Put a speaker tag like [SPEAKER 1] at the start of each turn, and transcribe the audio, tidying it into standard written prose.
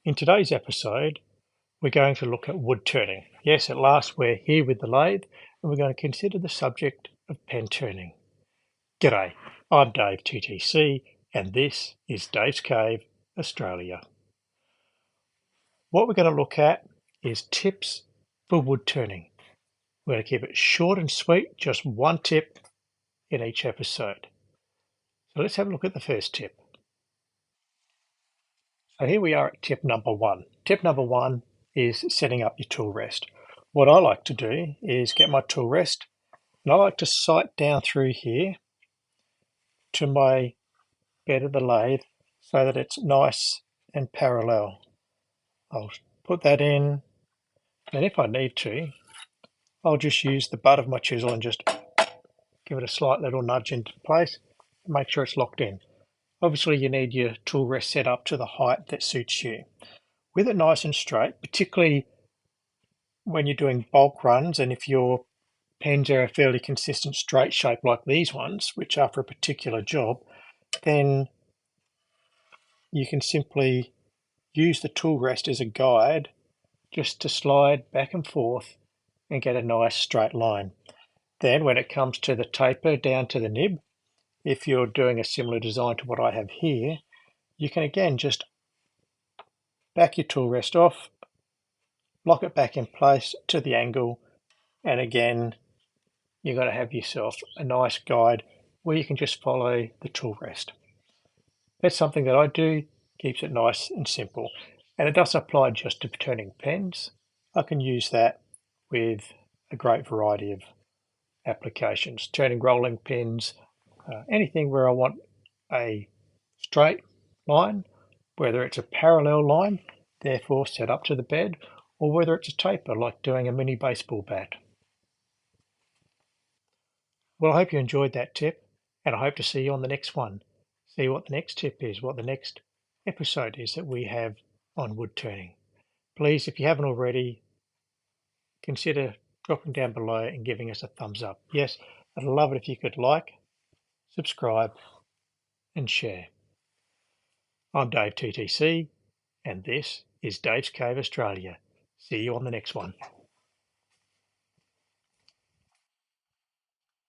[SPEAKER 1] In today's episode, we're going to look at wood turning. Yes, at last we're here with the lathe and we're going to consider the subject of pen turning. G'day, I'm DaveTTC and this is Dave's Cave, Australia. What we're going to look at is tips for wood turning. We're going to keep it short and sweet, just one tip in each episode. So let's have a look at the first tip. So here we are at tip number one. Tip number one is setting up your tool rest. What I like to do is get my tool rest and I like to sight down through here to my bed of the lathe so that it's nice and parallel. I'll put that in, and if I need to, I'll just use the butt of my chisel and just give it a slight little nudge into place and make sure it's locked in. Obviously you need your tool rest set up to the height that suits you. With it nice and straight, particularly when you're doing bulk runs and if your pens are a fairly consistent straight shape like these ones, which are for a particular job, then you can simply use the tool rest as a guide just to slide back and forth and get a nice straight line. Then when it comes to the taper down to the nib, if you're doing a similar design to what I have here, you can again just back your tool rest off, lock it back in place to the angle, and again you're going to have yourself a nice guide where you can just follow the tool rest. That's something that I do, keeps it nice and simple, and it doesn't apply just to turning pens. I can use that with a great variety of applications, turning rolling pins, anything where I want a straight line, whether it's a parallel line, therefore set up to the bed, or whether it's a taper like doing a mini baseball bat. Well, I hope you enjoyed that tip, and I hope to see you on the next one. See what the next tip is, what the next episode is that we have on wood turning. Please, if you haven't already, consider dropping down below and giving us a thumbs up. Yes, I'd love it if you could like, subscribe, and share. I'm DaveTTC, and this is Dave's Cave, Australia. See you on the next one.